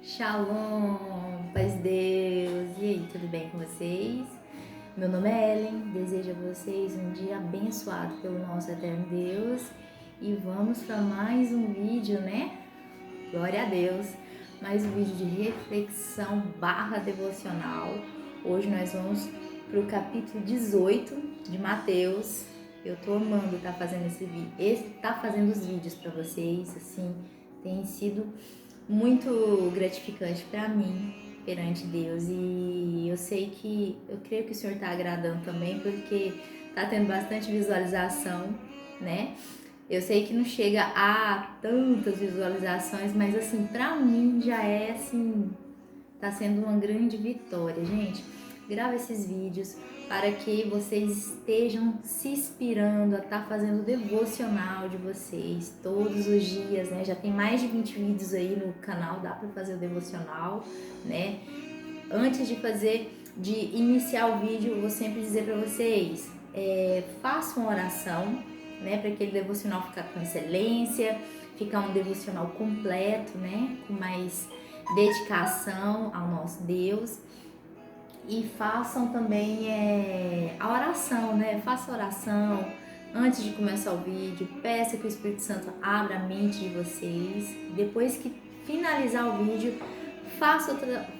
Shalom, paz de Deus, e aí, tudo bem com vocês? Meu nome é Ellen, desejo a vocês um dia abençoado pelo nosso eterno Deus e vamos para mais um vídeo, né? Glória a Deus, mais um vídeo de reflexão / devocional. Hoje nós vamos para o capítulo 18 de Mateus. Eu tô amando estar fazendo esse vídeo, fazendo os vídeos para vocês, assim, tem sido muito gratificante para mim perante Deus, e eu creio que o Senhor está agradando também, porque tá tendo bastante visualização, né? Eu sei que não chega a tantas visualizações, mas assim, para mim já é assim, tá sendo uma grande vitória, gente. Grava esses vídeos para que vocês estejam se inspirando a estar fazendo o devocional de vocês todos os dias, né? Já tem mais de 20 vídeos aí no canal, dá para fazer o devocional, né? Antes de iniciar o vídeo, eu vou sempre dizer para vocês, façam uma oração, né? Para aquele devocional ficar com excelência, ficar um devocional completo, né? Com mais dedicação ao nosso Deus. E façam também a oração, né? Faça a oração antes de começar o vídeo. Peça que o Espírito Santo abra a mente de vocês. Depois que finalizar o vídeo, faça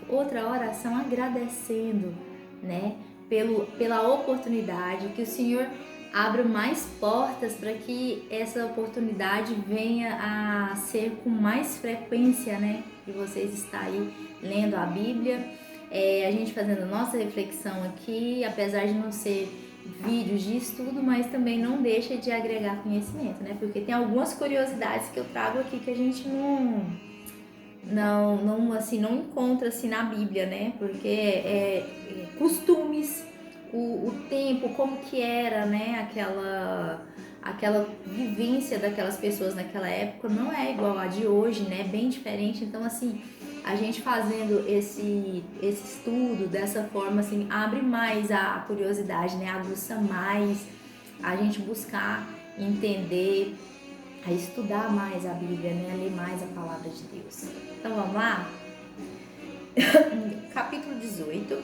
outra oração agradecendo, né? Pela oportunidade, que o Senhor abra mais portas para que essa oportunidade venha a ser com mais frequência, né? E vocês estar aí lendo a Bíblia. A gente fazendo nossa reflexão aqui, apesar de não ser vídeos de estudo, mas também não deixa de agregar conhecimento, né? Porque tem algumas curiosidades que eu trago aqui que a gente não encontra assim na Bíblia, né? Porque costumes, o tempo, como que era, né? Aquela vivência daquelas pessoas naquela época não é igual a de hoje, né? Bem diferente. Então, assim, a gente fazendo esse estudo dessa forma, assim, abre mais a curiosidade, né? Aguça mais a gente buscar entender, a estudar mais a Bíblia, né? A ler mais a palavra de Deus. Então, vamos lá? Capítulo 18.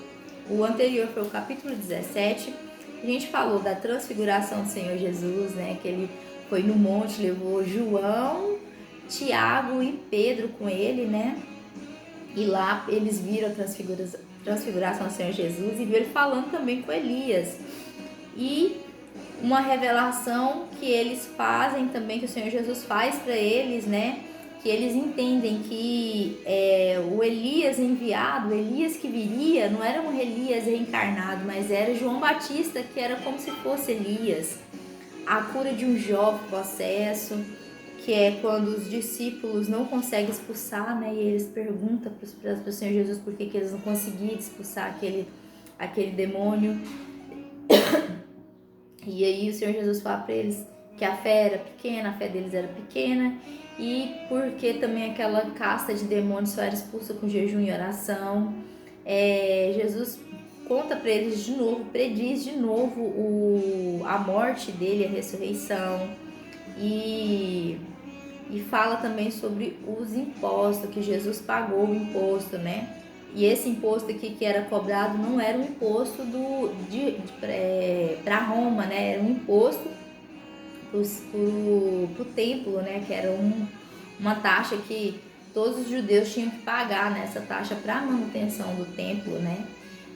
O anterior foi o capítulo 17. A gente falou da transfiguração do Senhor Jesus, né? Que ele foi no monte, levou João, Tiago e Pedro com ele, né? E lá eles viram a transfiguração do Senhor Jesus e viram ele falando também com Elias. E uma revelação que eles fazem também, que o Senhor Jesus faz para eles, né? Que eles entendem que o Elias enviado, o Elias que viria, não era um Elias reencarnado, mas era João Batista, que era como se fosse Elias. A cura de um jovem possesso, que é quando os discípulos não conseguem expulsar, né? E eles perguntam para o Senhor Jesus por que eles não conseguiram expulsar aquele demônio. E aí o Senhor Jesus fala para eles que a fé era pequena, a fé deles era pequena, e porque também aquela casta de demônios só era expulsa com jejum e oração. Jesus conta para eles de novo, prediz de novo a morte dele, a ressurreição, e fala também sobre os impostos, que Jesus pagou o imposto, né? E esse imposto aqui que era cobrado não era um imposto para Roma, né? Era um imposto para o templo, né? Que era uma taxa que todos os judeus tinham que pagar, né? Essa taxa para a manutenção do templo, né?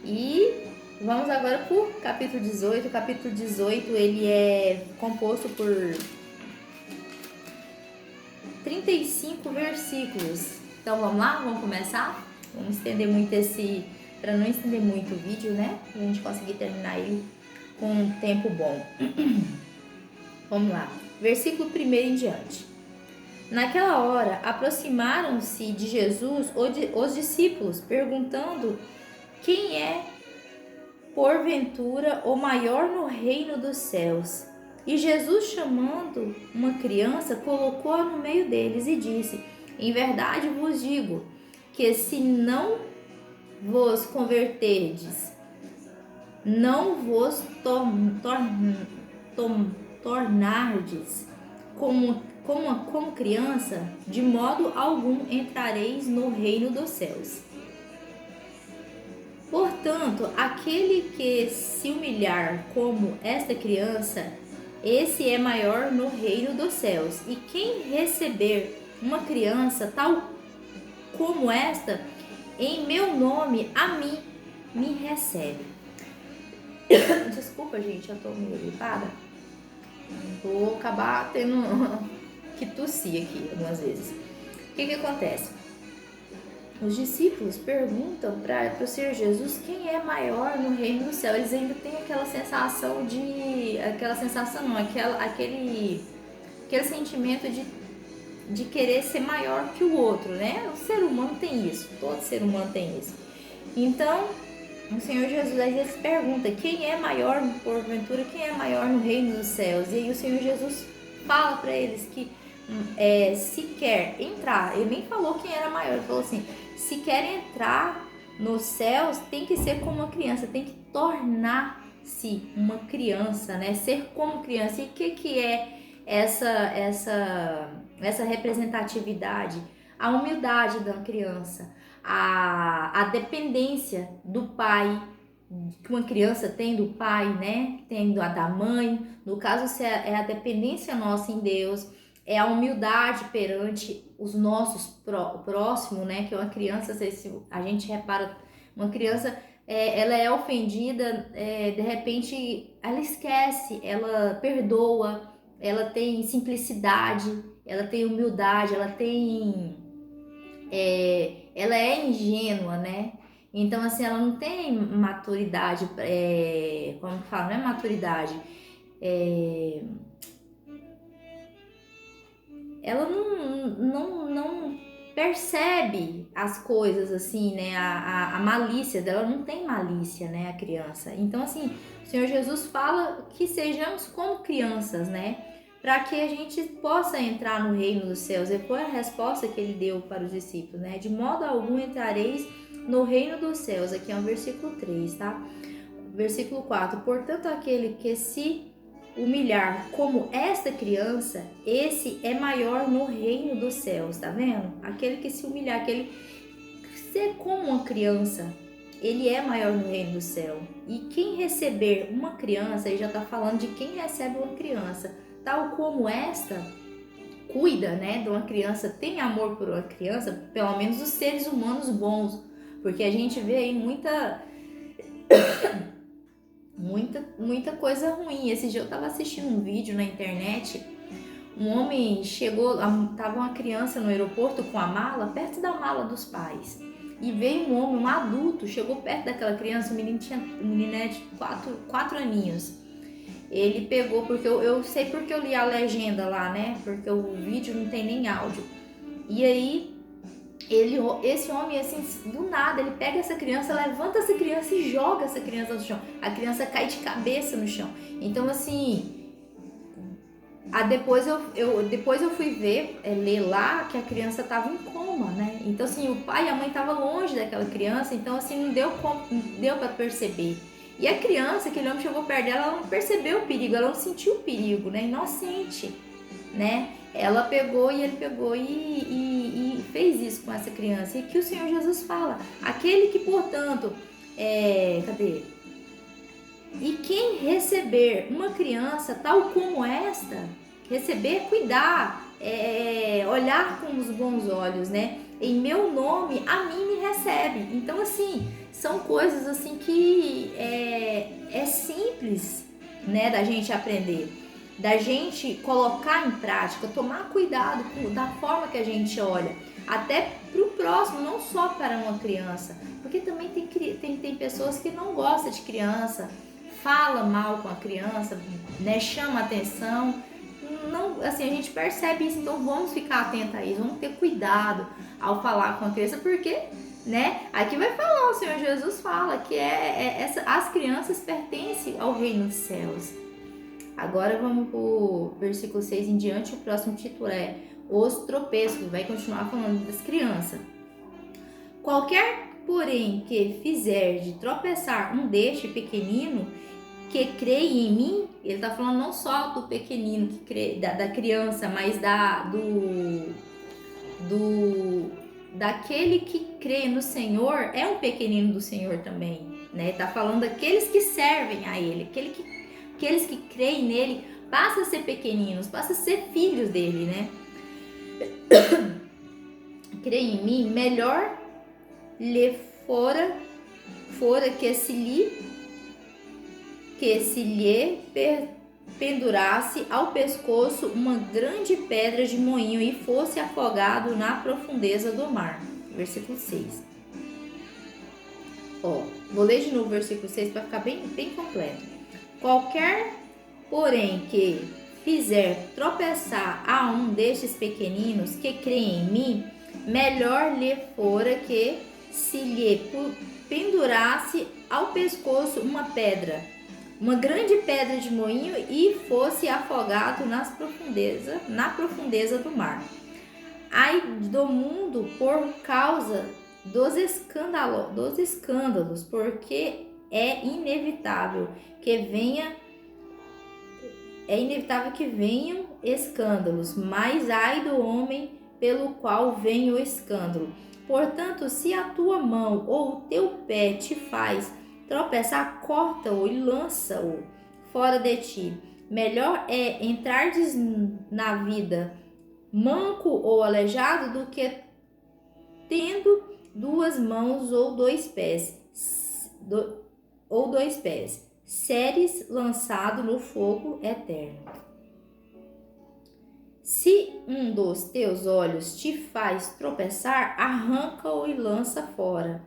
E vamos agora para o capítulo 18. O capítulo 18 ele é composto por 35 versículos. Então vamos lá, vamos começar? Vamos estender muito para não estender muito o vídeo, né? Pra gente conseguir terminar ele com um tempo bom. Vamos lá. Versículo 1 em diante. Naquela hora, aproximaram-se de Jesus os discípulos, perguntando: quem é, porventura, o maior no reino dos céus? E Jesus, chamando uma criança, colocou-a no meio deles e disse: em verdade vos digo, que se não vos converterdes, não vos tornardes como como criança, de modo algum entrareis no reino dos céus. Portanto, aquele que se humilhar como esta criança, esse é maior no reino dos céus. E quem receber uma criança tal como esta, em meu nome, a mim me recebe. Desculpa, gente, eu tô meio gripada. Vou acabar tendo que tossir aqui algumas vezes. O que acontece? Os discípulos perguntam para o Senhor Jesus quem é maior no reino do céu. Eles ainda têm aquela sensação aquele sentimento de querer ser maior que o outro, né? O ser humano tem isso, todo ser humano tem isso. Então, o Senhor Jesus às vezes pergunta quem é maior, porventura, quem é maior no reino dos céus. E aí o Senhor Jesus fala para eles que se quer entrar, ele nem falou quem era maior, ele falou assim, se quer entrar nos céus, tem que ser como uma criança, tem que tornar-se uma criança, né? Ser como criança. E o que é essa representatividade? A humildade da criança, a dependência do pai, que uma criança tem do pai, né? Tem da mãe. No caso, se é a dependência nossa em Deus, é a humildade perante os nossos próximos, né? Que uma criança, se a gente repara, uma criança, ela é ofendida, de repente ela esquece, ela perdoa, ela tem simplicidade, ela tem humildade, ela é ingênua, né? Então, assim, ela não tem maturidade, como que fala? Não é maturidade, ela não percebe as coisas assim, né? A malícia dela, não tem malícia, né? A criança. Então, assim, o Senhor Jesus fala que sejamos como crianças, né? Para que a gente possa entrar no reino dos céus. E foi a resposta que ele deu para os discípulos, né? De modo algum entrareis no reino dos céus. Aqui é o versículo 3, tá? Versículo 4. Portanto, aquele que se humilhar como esta criança, esse é maior no reino dos céus, tá vendo? Aquele que se humilhar, aquele que ser como uma criança, ele é maior no reino do céu. E quem receber uma criança, ele já tá falando de quem recebe uma criança, tal como esta, cuida, né, de uma criança, tem amor por uma criança, pelo menos os seres humanos bons, porque a gente vê aí muita coisa ruim. Esse dia eu tava assistindo um vídeo na internet, um homem chegou, tava uma criança no aeroporto com a mala, perto da mala dos pais, e veio um homem, um adulto, chegou perto daquela criança, o menino é de 4 aninhos, ele pegou, porque eu sei porque eu li a legenda lá, né, porque o vídeo não tem nem áudio, e aí esse homem, assim, do nada, ele pega essa criança, levanta essa criança e joga essa criança no chão. A criança cai de cabeça no chão. Então, assim, depois eu fui ler lá que a criança estava em coma, né? Então, assim, o pai e a mãe estavam longe daquela criança, então, assim, não deu para perceber. E a criança, aquele homem chegou perto dela, ela não percebeu o perigo, ela não sentiu o perigo, né? Inocente, né? Ela pegou e ele pegou e fez isso com essa criança. E que o Senhor Jesus fala, aquele que, portanto, E quem receber uma criança tal como esta, receber, cuidar, olhar com os bons olhos, né? Em meu nome, a mim me recebe. Então, assim, são coisas assim que é simples, né, da gente aprender, da gente colocar em prática, tomar cuidado da forma que a gente olha, até para o próximo, não só para uma criança, porque também tem pessoas que não gostam de criança, fala mal com a criança, né, chama atenção, não, assim, a gente percebe isso, então vamos ficar atento a isso, vamos ter cuidado ao falar com a criança, porque, né, aqui vai falar, o Senhor Jesus fala que as crianças pertencem ao reino dos céus. Agora vamos pro versículo 6 em diante, o próximo título é Os Tropeços, vai continuar falando das crianças. Qualquer, porém, que fizer de tropeçar um deste pequenino, que creem em mim, ele está falando não só do pequenino, que crê, da criança, mas daquele que crê no Senhor, é um pequenino do Senhor também, né? Tá falando daqueles que servem a ele, aqueles que creem nele, passa a ser pequeninos, passa a ser filhos dele, né? Creia em mim, melhor lhe fora que se lhe pendurasse ao pescoço uma grande pedra de moinho e fosse afogado na profundeza do mar. Versículo 6. Vou ler de novo o versículo 6 para ficar bem completo. Qualquer, porém, que fizer tropeçar a um destes pequeninos que creem em mim, melhor lhe fora que se lhe pendurasse ao pescoço uma grande pedra de moinho e fosse afogado na profundeza do mar. Ai do mundo por causa dos escândalos, porque é inevitável que venham escândalos, mas ai do homem pelo qual vem o escândalo. Portanto, se a tua mão ou o teu pé te faz tropeçar, corta-o e lança-o fora de ti. Melhor é entrardes na vida manco ou aleijado do que tendo duas mãos ou dois pés, seres lançado no fogo eterno. Se um dos teus olhos te faz tropeçar, arranca-o e lança fora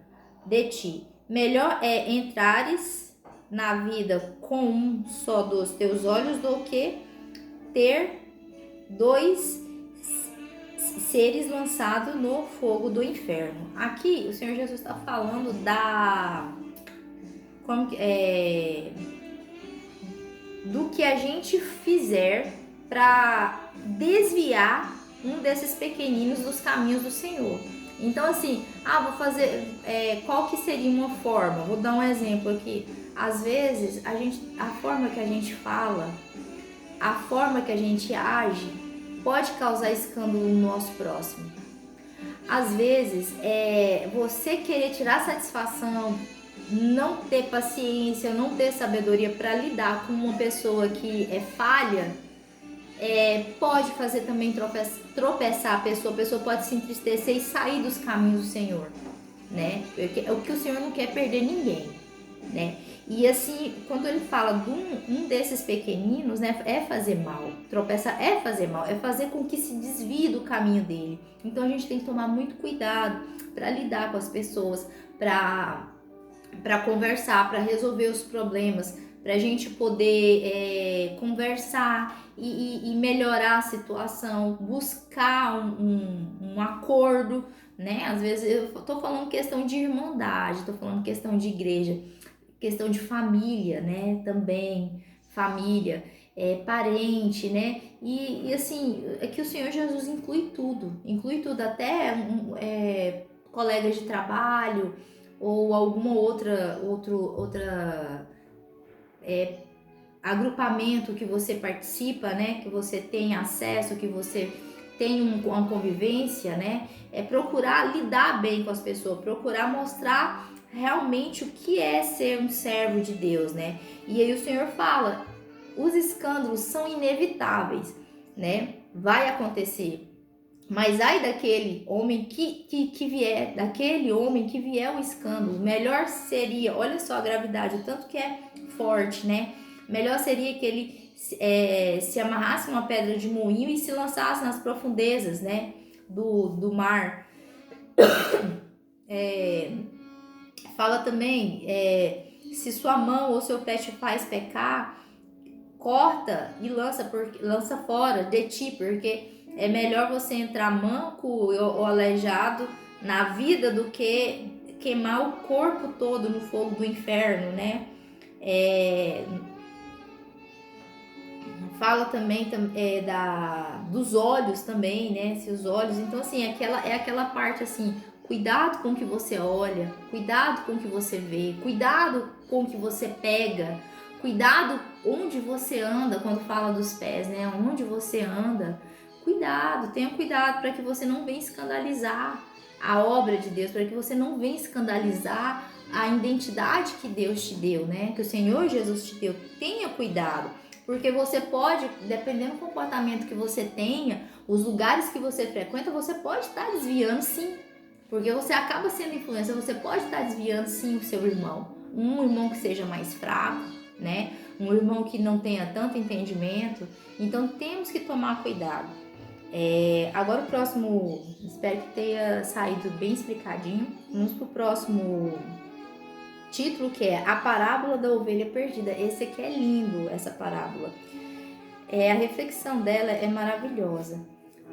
de ti. Melhor é entrares na vida com um só dos teus olhos do que ter dois seres lançados no fogo do inferno. Aqui o Senhor Jesus está falando do que a gente fizer para desviar um desses pequeninos dos caminhos do Senhor. Então assim, vou fazer, qual que seria uma forma? Vou dar um exemplo aqui. Às vezes, a forma que a gente fala, a forma que a gente age, pode causar escândalo no nosso próximo. Às vezes, você querer tirar satisfação, não ter paciência, não ter sabedoria para lidar com uma pessoa que é falha, pode fazer também tropeçar a pessoa pode se entristecer e sair dos caminhos do Senhor, né? Porque o que o Senhor não quer é perder ninguém, né? E assim, quando ele fala de um desses pequeninos, né, é fazer mal. Tropeçar é fazer mal, é fazer com que se desvie do caminho dele. Então a gente tem que tomar muito cuidado para lidar com as pessoas, para conversar, para resolver os problemas, para a gente poder conversar e melhorar a situação, buscar um acordo, né? Às vezes eu tô falando questão de irmandade, tô falando questão de igreja, questão de família, né? Também família, parente, né? E assim, é que o Senhor Jesus inclui tudo, até colegas de trabalho ou alguma outra agrupamento que você participa, né? Que você tem acesso, que você tem uma convivência, né? É procurar lidar bem com as pessoas, procurar mostrar realmente o que é ser um servo de Deus, né? E aí o Senhor fala, os escândalos são inevitáveis, né? Vai acontecer. Mas ai daquele homem que vier o escândalo, melhor seria, olha só a gravidade, o tanto que é forte, né? Melhor seria que ele se amarrasse uma pedra de moinho e se lançasse nas profundezas, né? Do mar. Fala também, se sua mão ou seu pé te faz pecar, corta e lança fora de ti, porque é melhor você entrar manco ou aleijado na vida do que queimar o corpo todo no fogo do inferno, né? Fala também dos olhos também, né? Se os olhos, então assim, aquela parte assim, cuidado com o que você olha, cuidado com o que você vê, cuidado com o que você pega, Cuidado onde você anda, quando fala dos pés, né? Onde você anda, cuidado, tenha cuidado para que você não venha escandalizar a obra de Deus, para que você não venha escandalizar a identidade que Deus te deu, né? Que o Senhor Jesus te deu. Tenha cuidado, porque você pode, dependendo do comportamento que você tenha, os lugares que você frequenta, você pode estar desviando sim, porque você acaba sendo influência, você pode estar desviando sim o seu irmão. Um irmão que seja mais fraco, né? Um irmão que não tenha tanto entendimento. Então temos que tomar cuidado. Agora o próximo, espero que tenha saído bem explicadinho. Vamos pro próximo título, que é A Parábola da Ovelha Perdida. Esse aqui é lindo, essa parábola. A reflexão dela é maravilhosa.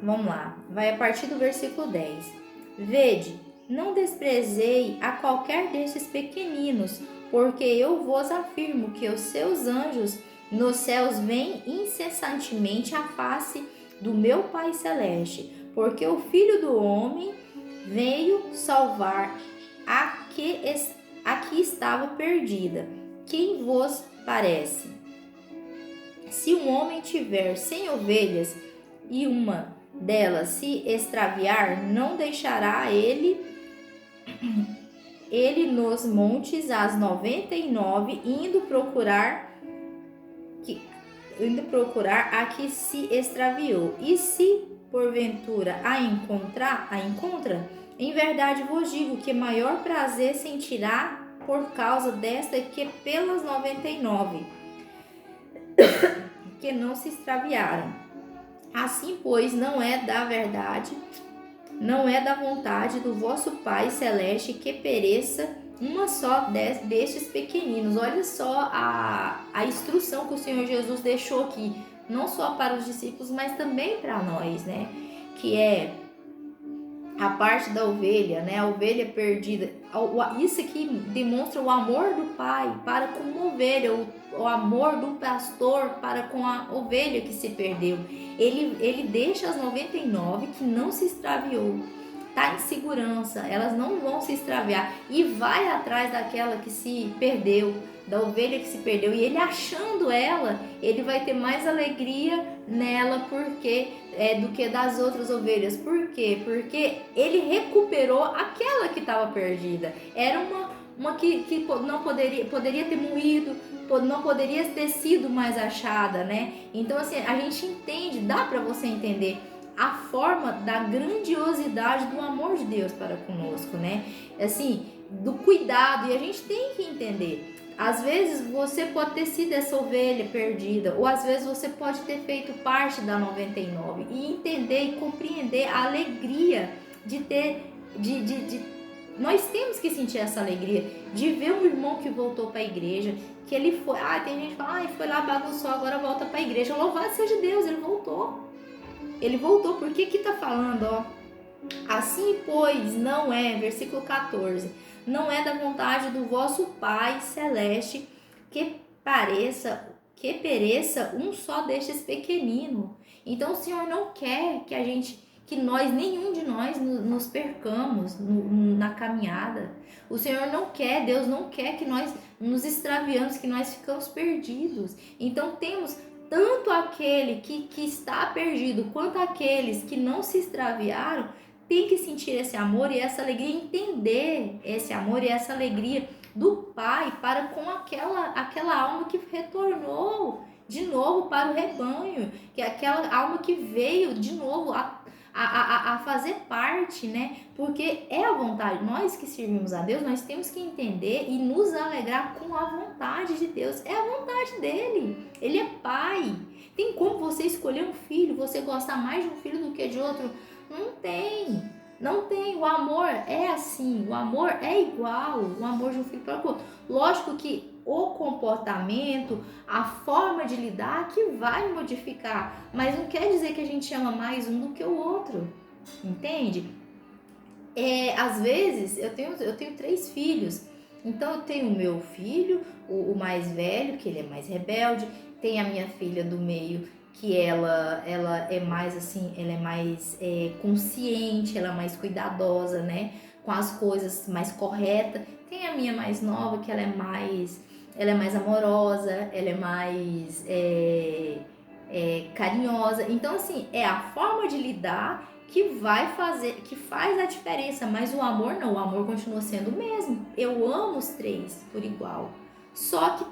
Vamos lá, vai a partir do versículo 10. Vede, não desprezei a qualquer destes pequeninos, porque eu vos afirmo que os seus anjos nos céus veem incessantemente a face do meu Pai Celeste, porque o Filho do Homem veio salvar a que estava perdida. Quem vos parece? Se um homem tiver 100 ovelhas e uma delas se extraviar, não deixará ele nos montes as 99, indo procurar a que se extraviou. E se porventura a encontra, em verdade vos digo que maior prazer sentirá por causa desta que pelas 99 que não se extraviaram. Assim, pois, não é da vontade do vosso Pai Celeste que pereça uma só destes pequeninos. Olha só a instrução que o Senhor Jesus deixou aqui, não só para os discípulos, mas também para nós, né? Que é a parte da ovelha, né? A ovelha perdida. Isso aqui demonstra o amor do Pai para com uma ovelha, o amor do pastor para com a ovelha que se perdeu. Ele deixa as 99 que não se extraviou. Tá em segurança, elas não vão se extraviar e vai atrás daquela que se perdeu, da ovelha que se perdeu, e ele achando ela, ele vai ter mais alegria nela do que das outras ovelhas. Por quê? Porque ele recuperou aquela que estava perdida. Era uma que não poderia ter morrido, não poderia ter sido mais achada, né? Então assim, a gente entende, dá para você entender a forma da grandiosidade do amor de Deus para conosco, né? Assim, do cuidado, e a gente tem que entender. Às vezes você pode ter sido essa ovelha perdida, ou às vezes você pode ter feito parte da 99 e entender e compreender a alegria de ter, nós temos que sentir essa alegria de ver um irmão que voltou para a igreja, que ele foi, tem gente que fala, foi lá, bagunçou, agora volta para a igreja. Louvado seja Deus, ele voltou. Ele voltou, porque aqui tá falando, ó. Assim, pois, não é, versículo 14, não é da vontade do vosso Pai Celeste que pereça um só destes pequeninos. Então, o Senhor não quer que nenhum de nós nos percamos na caminhada. O Senhor não quer, Deus não quer que nós nos extraviamos, que nós ficamos perdidos. Então, temos tanto aquele que está perdido, quanto aqueles que não se extraviaram, tem que sentir esse amor e essa alegria, entender esse amor e essa alegria do Pai para com aquela alma que retornou de novo para o rebanho, que é aquela alma que veio de novo a fazer parte, né? Porque é a vontade, nós que servimos a Deus, nós temos que entender e nos alegrar com a vontade de Deus. É a vontade dele, ele é Pai. Tem como você escolher um filho, você gostar mais de um filho do que de outro? Não tem, o amor é assim, o amor é igual, o amor de um filho para o outro. Lógico que o comportamento, a forma de lidar que vai modificar, mas não quer dizer que a gente ama mais um do que o outro, entende? Às vezes, eu tenho 3 filhos, então eu tenho o meu filho, o mais velho, que ele é mais rebelde, tem a minha filha do meio, que ela é mais assim, ela é mais consciente, ela é mais cuidadosa, né, com as coisas, mais correta. Tem a minha mais nova, que ela é mais ela é mais amorosa, ela é mais carinhosa. Então, assim, é a forma de lidar que faz a diferença, mas o amor não, o amor continua sendo o mesmo. Eu amo os três por igual. Só que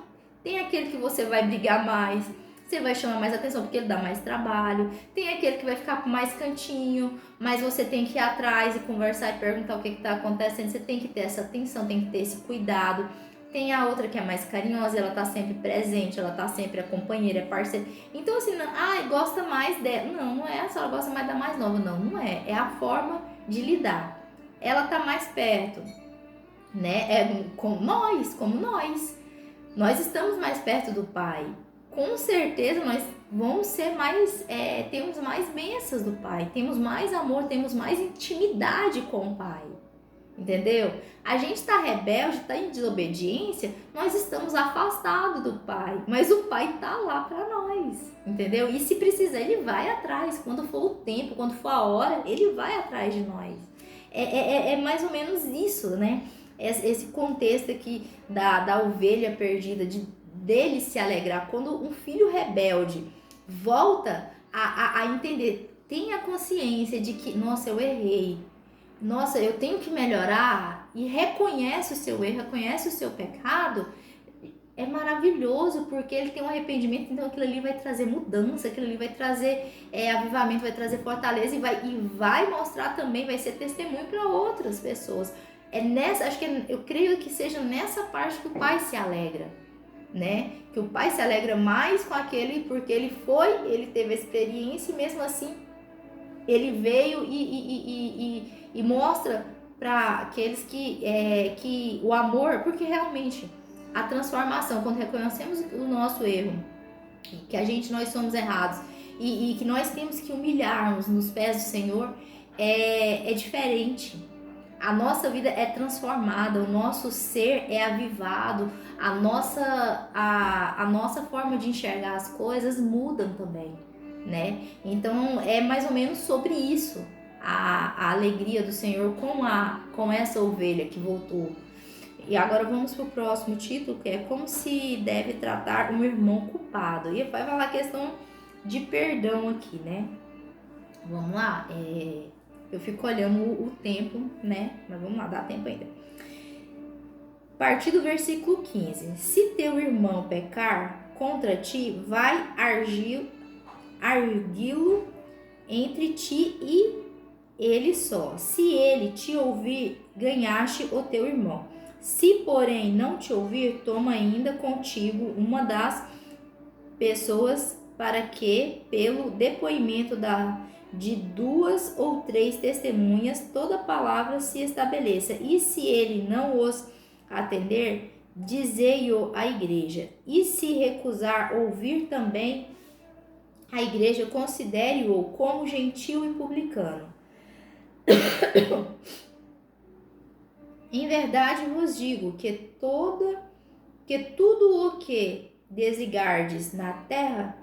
tem aquele que você vai brigar mais, você vai chamar mais atenção porque ele dá mais trabalho. Tem aquele que vai ficar mais cantinho, mas você tem que ir atrás e conversar e perguntar o que está acontecendo. Você tem que ter essa atenção, tem que ter esse cuidado. Tem a outra que é mais carinhosa, ela tá sempre presente, ela tá sempre a companheira, a parceira. Então, assim, gosta mais dela. Não, não é só ela gosta mais da mais nova, não, não é. É a forma de lidar. Ela tá mais perto, né? É como nós, como nós. Nós estamos mais perto do Pai. Com certeza nós vamos ser mais, temos mais bênçãos do Pai, temos mais amor, temos mais intimidade com o Pai. Entendeu? A gente está rebelde, está em desobediência, nós estamos afastados do Pai, mas o Pai está lá para nós, entendeu? E se precisar, Ele vai atrás, quando for o tempo, quando for a hora, Ele vai atrás de nós. É mais ou menos isso, né? Esse contexto aqui da ovelha perdida, dele se alegrar. Quando um filho rebelde volta a entender, tenha consciência de que, nossa, eu errei, nossa, eu tenho que melhorar, e reconhece o seu erro, reconhece o seu pecado, é maravilhoso, porque ele tem um arrependimento, então aquilo ali vai trazer mudança, aquilo ali vai trazer avivamento, vai trazer fortaleza e vai mostrar também, vai ser testemunho para outras pessoas. Eu creio que seja nessa parte que o Pai se alegra, né? Que o Pai se alegra mais com aquele, porque ele teve a experiência e mesmo assim ele veio e mostra para aqueles que o amor, porque realmente a transformação, quando reconhecemos o nosso erro, que nós somos errados e que nós temos que humilharmos nos pés do Senhor, é diferente. A nossa vida é transformada, o nosso ser é avivado, a nossa forma de enxergar as coisas mudam também, né? Então é mais ou menos sobre isso a alegria do Senhor com essa ovelha que voltou. E agora vamos para o próximo título, que é como se deve tratar um irmão culpado. E vai falar a questão de perdão aqui, né? Vamos lá? Eu fico olhando o tempo, né? Mas vamos lá, dá tempo ainda. A partir do versículo 15. Se teu irmão pecar contra ti, vai arguí-lo entre ti e ele só. Se ele te ouvir, ganhaste o teu irmão. Se, porém, não te ouvir, toma ainda contigo uma das pessoas, para que, pelo depoimento de 2 ou 3 testemunhas, toda palavra se estabeleça. E se ele não os atender, dizei-o à igreja. E se recusar ouvir também, a igreja considere-o como gentil e publicano. Em verdade vos digo que tudo o que desligardes na terra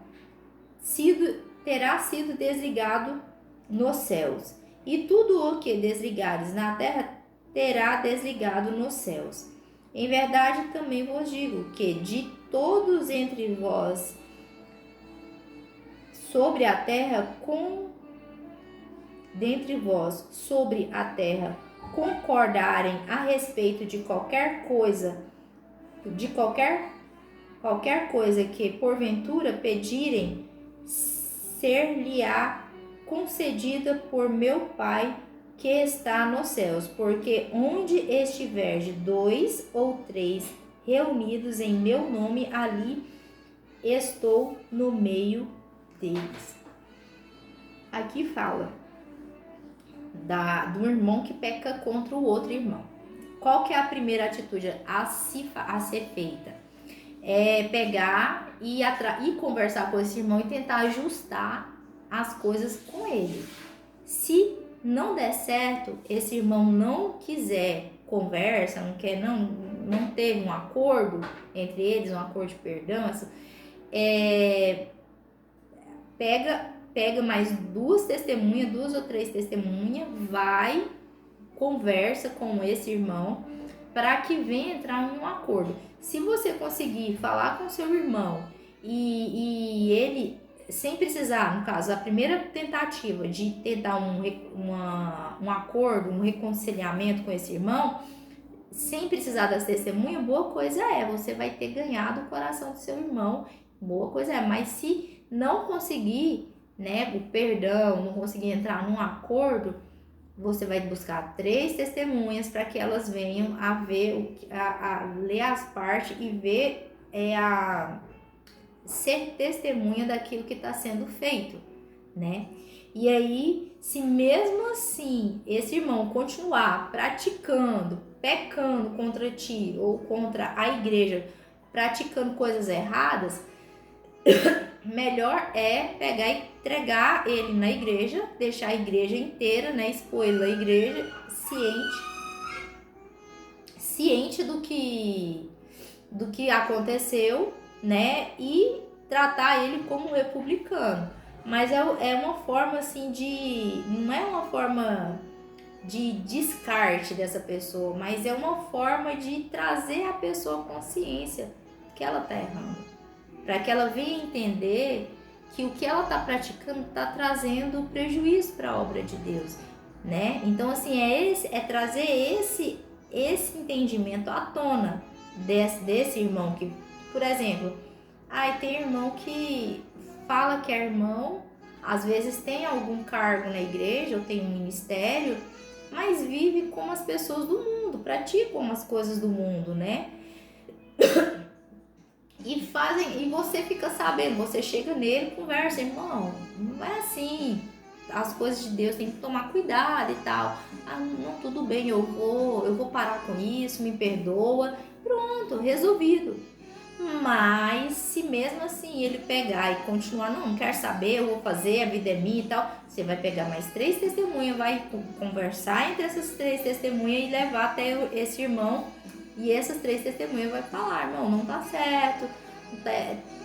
terá sido desligado nos céus, e tudo o que desligares na terra terá desligado nos céus. Em verdade também vos digo que de todos entre vós sobre a terra concordarem a respeito de qualquer coisa que porventura pedirem, ser-lhe-á concedida por meu Pai que está nos céus, porque onde estiver 2 ou 3 reunidos em meu nome, ali estou no meio deles. Aqui fala do irmão que peca contra o outro irmão. Qual que é a primeira atitude a ser feita? É pegar e conversar com esse irmão e tentar ajustar as coisas com ele. Se não der certo, esse irmão não quiser conversa, não teve um acordo entre eles, um acordo de perdão, pega mais 2 testemunhas, 2 ou 3 testemunhas, vai, conversa com esse irmão, para que venha entrar em um acordo. Se você conseguir falar com seu irmão e ele, sem precisar, no caso, a primeira tentativa de tentar um acordo, um reconciliamento com esse irmão, sem precisar das testemunhas, boa coisa você vai ter ganhado o coração do seu irmão, boa coisa mas se não conseguir, né, o perdão, não conseguir entrar num acordo, você vai buscar 3 testemunhas para que elas venham a ver, a ler as partes e ver, ser testemunha daquilo que está sendo feito, né? E aí, se mesmo assim esse irmão continuar praticando, pecando contra ti ou contra a igreja, praticando coisas erradas, melhor é pegar e entregar ele na igreja, deixar a igreja inteira, né, expor ele na igreja, ciente do que aconteceu, né, e tratar ele como republicano. Mas é uma forma assim não é uma forma de descarte dessa pessoa, mas é uma forma de trazer a pessoa à consciência que ela está errando, para que ela venha entender que o que ela está praticando está trazendo prejuízo para a obra de Deus, né? Então assim, é trazer esse entendimento à tona desse irmão que, por exemplo, tem irmão que fala que é irmão, às vezes tem algum cargo na igreja ou tem um ministério, mas vive como as pessoas do mundo, praticam as coisas do mundo, né? E você fica sabendo, você chega nele, conversa, irmão, não é assim, as coisas de Deus tem que tomar cuidado e tal. Não, tudo bem, eu vou parar com isso, me perdoa, pronto, resolvido. Mas se mesmo assim ele pegar e continuar, não quer saber, eu vou fazer, a vida é minha e tal, você vai pegar mais 3 testemunhas, vai conversar entre essas 3 testemunhas e levar até esse irmão, e essas 3 testemunhas vai falar, irmão, não tá certo,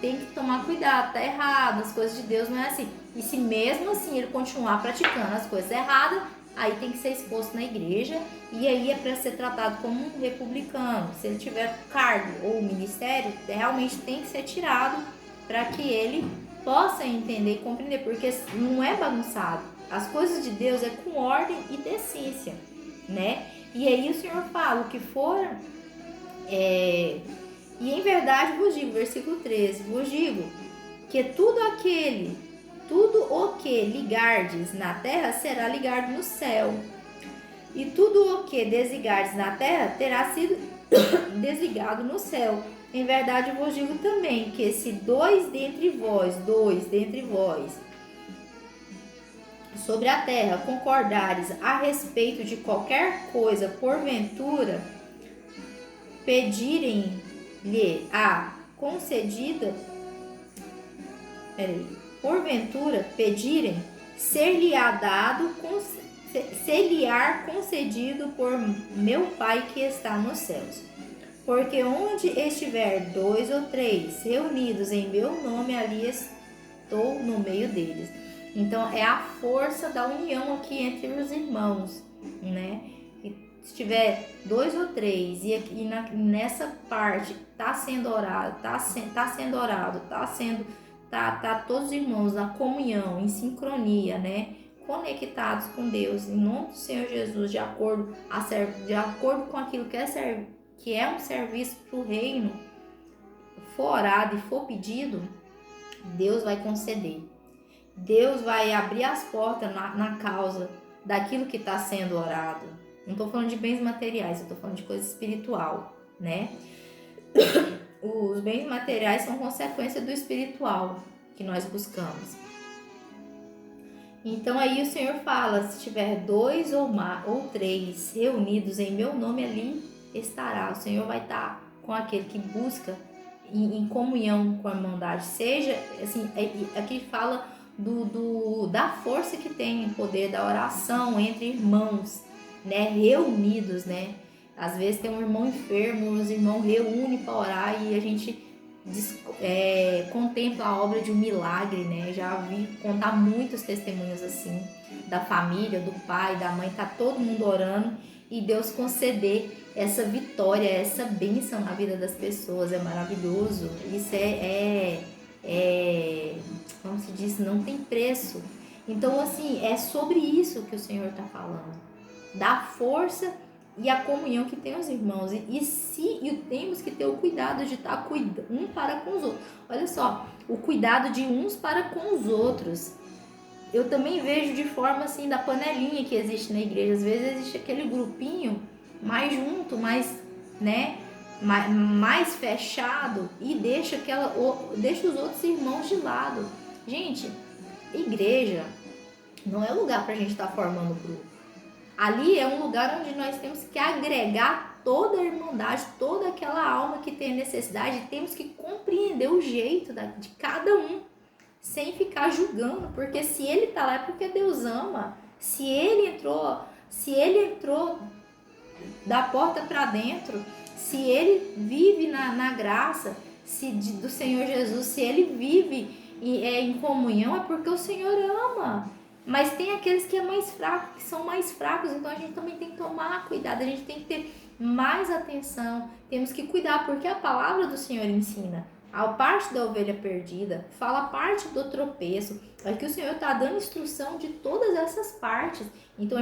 tem que tomar cuidado, tá errado, as coisas de Deus não é assim. E se mesmo assim ele continuar praticando as coisas erradas, aí tem que ser exposto na igreja, e aí é para ser tratado como um republicano. Se ele tiver cargo ou ministério, realmente tem que ser tirado para que ele possa entender e compreender, porque não é bagunçado. As coisas de Deus é com ordem e decência, né? E aí o Senhor fala, o que for... E em verdade vos digo, versículo 13, vos digo que tudo o que ligardes na terra será ligado no céu, e tudo o que desligardes na terra terá sido desligado no céu. Em verdade vos digo também que se dois dentre vós sobre a terra concordares a respeito de qualquer coisa, porventura pedirem-lhe a concedida, porventura pedirem, ser-lhe-á dado, ser-lhe-á concedido por meu Pai que está nos céus. Porque onde estiver 2 ou 3 reunidos em meu nome, ali estou no meio deles. Então é a força da união aqui entre os irmãos, né? E se tiver 2 ou 3 e nessa parte está sendo orado, tá todos os irmãos na comunhão, em sincronia, né? Conectados com Deus, em nome do Senhor Jesus, de acordo com aquilo que é um serviço para o reino, for orado e for pedido, Deus vai conceder. Deus vai abrir as portas na causa daquilo que está sendo orado. Não estou falando de bens materiais, eu estou falando de coisa espiritual, né? Os bens materiais são consequência do espiritual que nós buscamos. Então aí o Senhor fala, se tiver 2 ou 3 reunidos em meu nome, ali estará. O Senhor vai estar com aquele que busca em comunhão com a irmandade. Seja, assim, aqui fala da força que tem o poder da oração entre irmãos, né, reunidos, né? Às vezes tem um irmão enfermo, os irmãos reúnem para orar e a gente contempla a obra de um milagre, né? Já vi contar muitos testemunhos assim, da família, do pai, da mãe, tá todo mundo orando e Deus conceder essa vitória, essa bênção na vida das pessoas. É maravilhoso. Isso como se diz, não tem preço. Então, assim, é sobre isso que o Senhor está falando. Da força e a comunhão que tem os irmãos. E temos que ter o cuidado de estar um para com os outros. Olha só, o cuidado de uns para com os outros. Eu também vejo de forma assim da panelinha que existe na igreja. Às vezes existe aquele grupinho mais junto, mais fechado e deixa os outros irmãos de lado. Gente, igreja não é lugar para a gente estar formando grupo. Ali é um lugar onde nós temos que agregar toda a irmandade, toda aquela alma que tem necessidade. Temos que compreender o jeito de cada um, sem ficar julgando, porque se ele tá lá é porque Deus ama. Se ele entrou da porta para dentro, se ele vive na graça do Senhor Jesus, se ele vive em comunhão, é porque o Senhor ama. Mas tem aqueles que são mais fracos, então a gente também tem que tomar cuidado, a gente tem que ter mais atenção, temos que cuidar, porque a palavra do Senhor ensina a parte da ovelha perdida, fala a parte do tropeço, é que o Senhor está dando instrução de todas essas partes. Então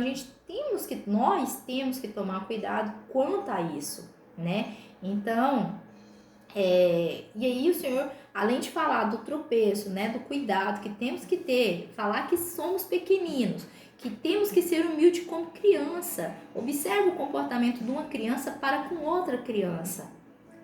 nós temos que tomar cuidado quanto a isso, né? Então, e aí o Senhor, além de falar do tropeço, né, do cuidado que temos que ter, falar que somos pequeninos, que temos que ser humildes como criança. Observe o comportamento de uma criança para com outra criança.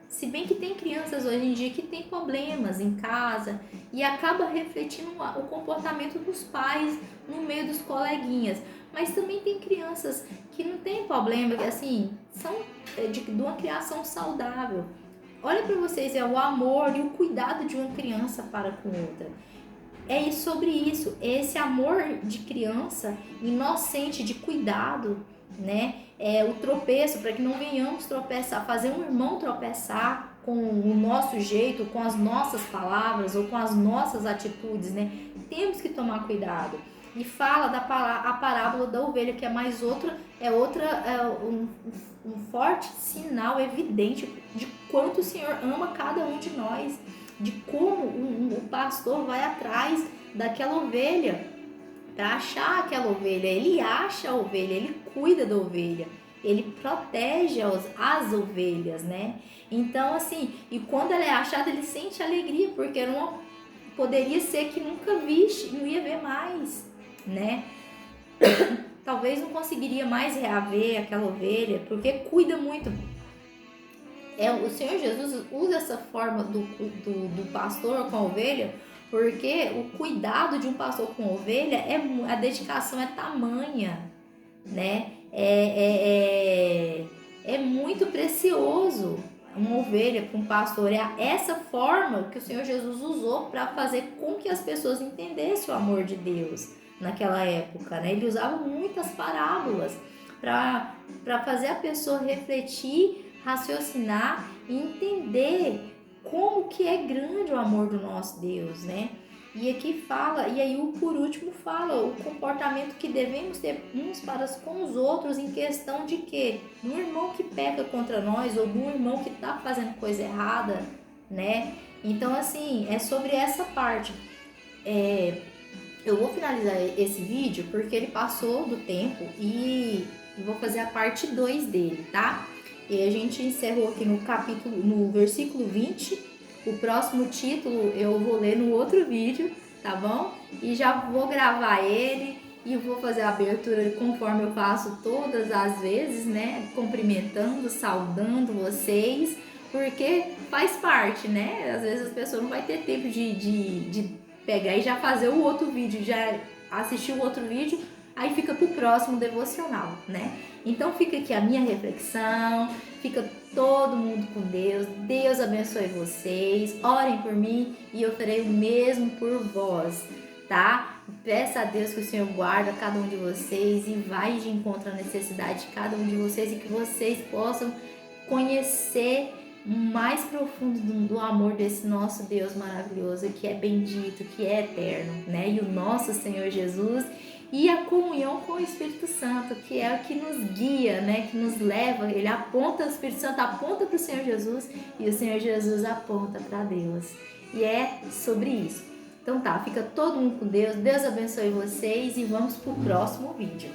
Se bem que tem crianças hoje em dia que tem problemas em casa e acaba refletindo o comportamento dos pais no meio dos coleguinhas. Mas também tem crianças que não tem problema, que assim, são de uma criação saudável. Olha para vocês, é o amor e o cuidado de uma criança para com outra. É sobre isso, esse amor de criança inocente, de cuidado, né? O tropeço, para que não venhamos tropeçar, fazer um irmão tropeçar com o nosso jeito, com as nossas palavras ou com as nossas atitudes, né? Temos que tomar cuidado. E fala a parábola da ovelha, que é mais um forte sinal evidente de quanto o Senhor ama cada um de nós, de como o pastor vai atrás daquela ovelha para achar aquela ovelha. Ele acha a ovelha, ele cuida da ovelha, ele protege as ovelhas, né? Então, assim, e quando ela é achada, ele sente alegria, porque poderia ser que nunca visse, não ia ver mais, né? Talvez não conseguiria mais reaver aquela ovelha, porque cuida muito. O Senhor Jesus usa essa forma do pastor com a ovelha, porque o cuidado de um pastor com a ovelha, a dedicação é tamanha, né? É muito precioso uma ovelha para um pastor. É essa forma que o Senhor Jesus usou para fazer com que as pessoas entendessem o amor de Deus naquela época, né? Ele usava muitas parábolas para fazer a pessoa refletir, raciocinar e entender como que é grande o amor do nosso Deus, né? E aqui fala, e aí por último fala o comportamento que devemos ter uns para com os outros em questão de quê? De um irmão que peca contra nós ou de um irmão que está fazendo coisa errada, né? Então, assim, é sobre essa parte. Eu vou finalizar esse vídeo porque ele passou do tempo e vou fazer a parte 2 dele, tá? E a gente encerrou aqui no versículo 20. O próximo título eu vou ler no outro vídeo, tá bom? E já vou gravar ele e vou fazer a abertura conforme eu faço todas as vezes, né? Cumprimentando, saudando vocês, porque faz parte, né? Às vezes as pessoas não vão ter tempo de pegar e já fazer o outro vídeo, já assistir o outro vídeo, aí fica pro próximo devocional, né? Então fica aqui a minha reflexão, fica todo mundo com Deus. Deus abençoe vocês, orem por mim e eu farei o mesmo por vós, tá? Peça a Deus que o Senhor guarda cada um de vocês e vai de encontro à necessidade de cada um de vocês e que vocês possam conhecer mais profundo do amor desse nosso Deus maravilhoso, que é bendito, que é eterno, né? E o nosso Senhor Jesus. e a comunhão com o Espírito Santo, que é o que nos guia, né? Que nos leva, ele aponta, o Espírito Santo aponta para o Senhor Jesus e o Senhor Jesus aponta para Deus. E é sobre isso. Então tá, fica todo mundo com Deus, Deus abençoe vocês e vamos pro próximo vídeo.